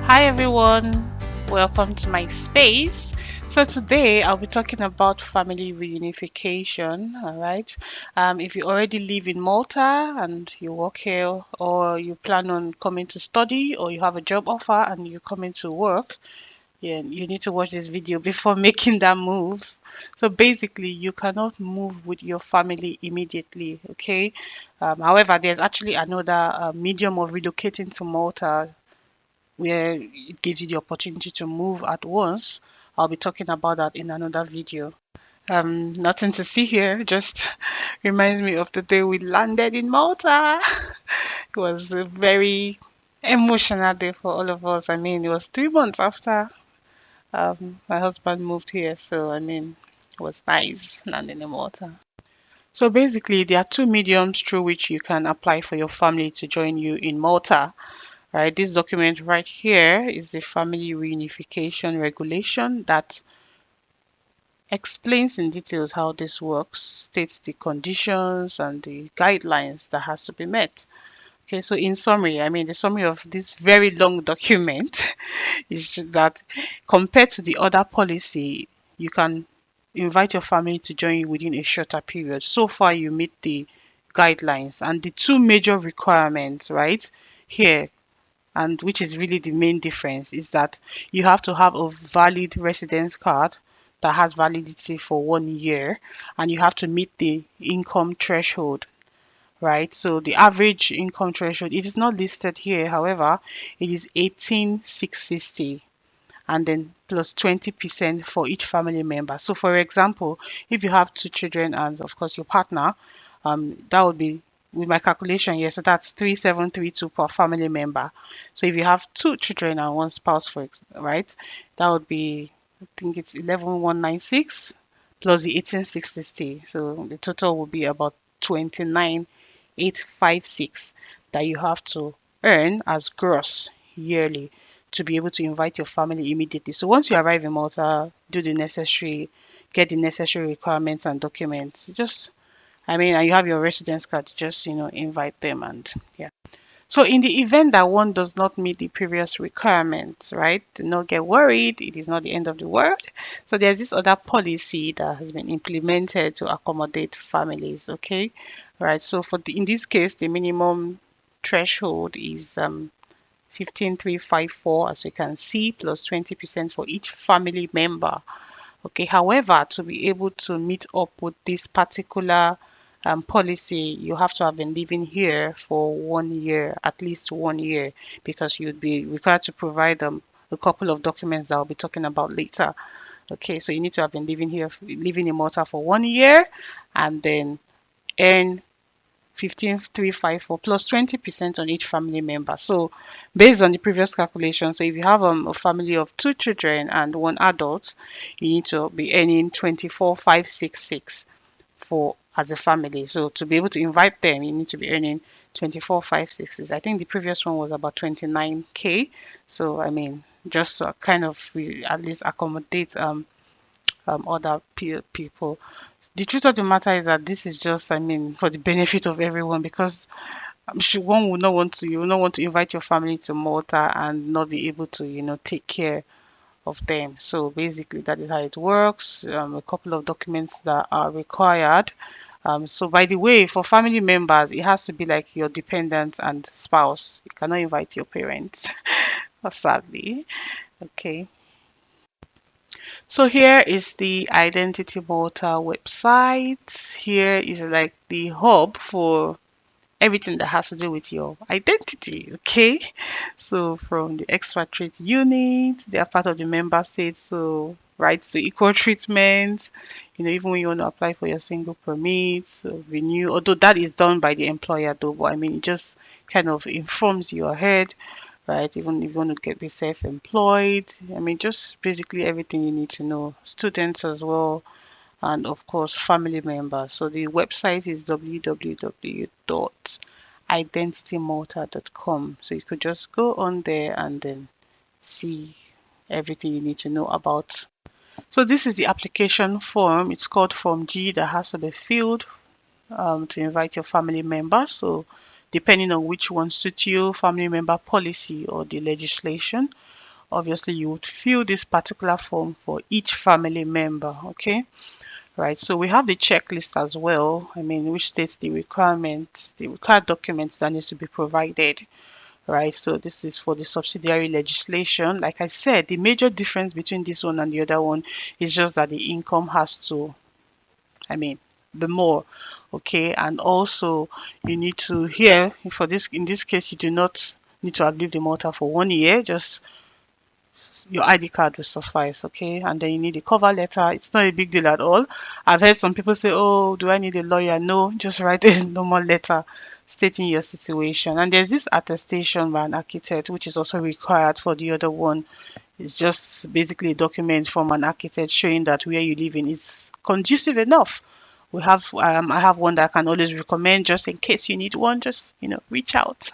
Hi everyone, welcome to my space. So today I'll be talking about family reunification. All right. If you already live in Malta and you work here, or you plan on coming to study, or you have a job offer and you're coming to work, yeah, you need to watch this video before making that move. So basically, you cannot move with your family immediately. Okay. However, there's actually another medium of relocating to Malta where it gives you the opportunity to move at once. I'll be talking about that in another video. Nothing to see here, just reminds me of the day we landed in Malta. It was a very emotional day for all of us. I mean, it was 3 months after my husband moved here, so I mean, it was nice landing in Malta. So basically, there are two mediums through which you can apply for your family to join you in Malta. Right, this document right here is the family reunification regulation that explains in details how this works, states the conditions and the guidelines that has to be met. Okay, so in summary, I mean, the summary of this very long document is just that compared to the other policy, you can invite your family to join you within a shorter period. So far, you meet the guidelines and the two major requirements, right? Here, and which is really the main difference, is that you have to have a valid residence card that has validity for 1 year, and you have to meet the income threshold, right? So the average income threshold, it is not listed here, however, it is 18,660, and then plus 20% for each family member. So for example, if you have two children and of course your partner, that would be, with my calculation here, so that's 3732 per family member. So if you have two children and one spouse, right, that would be, I think it's 11,196 plus the 18,660. So the total would be about 29,856 that you have to earn as gross yearly to be able to invite your family immediately. So once you arrive in Malta, get the necessary requirements and documents. Just, I mean, and you have your residence card, just, invite them, and yeah. So in the event that one does not meet the previous requirements, right, do not get worried. It is not the end of the world. So there's this other policy that has been implemented to accommodate families. Okay, right. So in this case, the minimum threshold is 15,354, as you can see, plus 20% for each family member. Okay, however, to be able to meet up with this particular policy, you have to have been living here for 1 year, at least 1 year, because you'd be required to provide them a couple of documents that I'll be talking about later. Okay, so you need to have been living in Malta for 1 year, and then earn 15,354 plus 20% on each family member. So based on the previous calculation, so if you have a family of two children and one adult, you need to be earning 24,566 for as a family. So to be able to invite them, you need to be earning 24,566. I think the previous one was about 29k. So I mean, just to kind of at least accommodate other people. The truth of the matter is that this is just, I mean, for the benefit of everyone, because I'm sure one would not want to, you will not want to invite your family to Malta and not be able to, take care of them. So basically, that is how it works. A couple of documents that are required. So by the way, for family members, it has to be like your dependent and spouse. You cannot invite your parents, sadly. Okay. So here is the Identity Malta website. Here is like the hub for everything that has to do with your identity. Okay, so from the expatriate unit, they are part of the member states, so rights to equal treatment, even when you want to apply for your single permit, so renew, although that is done by the employer though, but I mean it just kind of informs you ahead, right? Even if you want to be self-employed, I mean just basically everything you need to know. Students as well, and of course family members. So the website is www.identitymalta.com. So you could just go on there and then see everything you need to know about. So this is the application form. It's called Form G that has to be filled to invite your family members. So depending on which one suits you, family member policy or the legislation. obviously you would fill this particular form for each family member. Okay, right? So we have the checklist as well. I mean, which states the requirements, the required documents that needs to be provided, right? So this is for the subsidiary legislation. Like I said, the major difference between this one and the other one is just that the income has to, I mean, be more. Okay, and also you need to here for this in this case you do not need to have lived in Malta for 1 year. Just your ID card will suffice, okay? And then you need a cover letter. It's not a big deal at all. I've heard some people say, oh, do I need a lawyer? No, just write a normal letter stating your situation. And there's this attestation by an architect, which is also required for the other one. It's just basically a document from an architect showing that where you live in is conducive enough. We have, I have one that I can always recommend just in case you need one. Just reach out.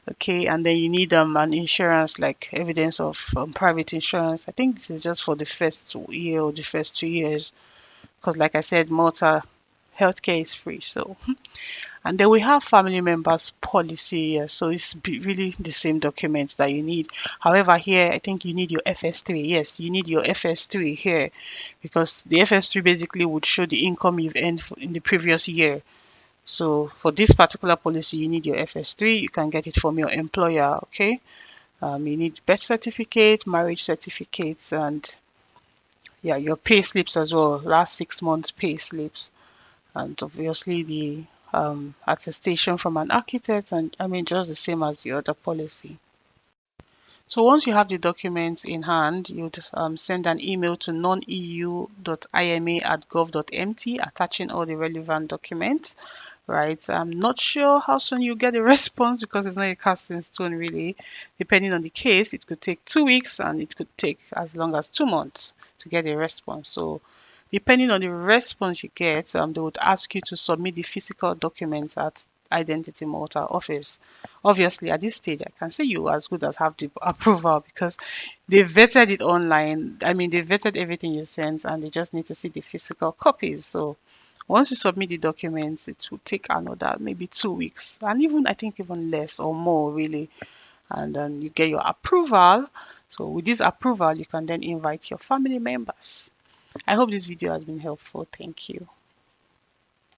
Okay, and then you need an insurance, like evidence of private insurance. I think this is just for the first year or the first 2 years, because like I said, Malta healthcare is free. So, and then we have family members policy. So it's really the same document that you need. However, here I think you need your FS3. Yes, you need your FS3 here, because the FS3 basically would show the income you've earned in the previous year. So for this particular policy, you need your FS3. You can get it from your employer, okay? You need birth certificate, marriage certificates, and yeah, your pay slips as well, last 6 months pay slips, and obviously the attestation from an architect, and I mean just the same as the other policy. So once you have the documents in hand, you'd send an email to noneu.ima@gov.mt attaching all the relevant documents, right? I'm not sure how soon you get a response because it's not a cast in stone really. Depending on the case, it could take 2 weeks and it could take as long as 2 months to get a response. So depending on the response you get, they would ask you to submit the physical documents at Identity Malta office. Obviously, at this stage, I can say you as good as have the approval because they vetted it online. I mean, they vetted everything you sent and they just need to see the physical copies. So once you submit the documents, it will take another maybe 2 weeks and even I think even less or more really. And then you get your approval. So with this approval, you can then invite your family members. I hope this video has been helpful. Thank you.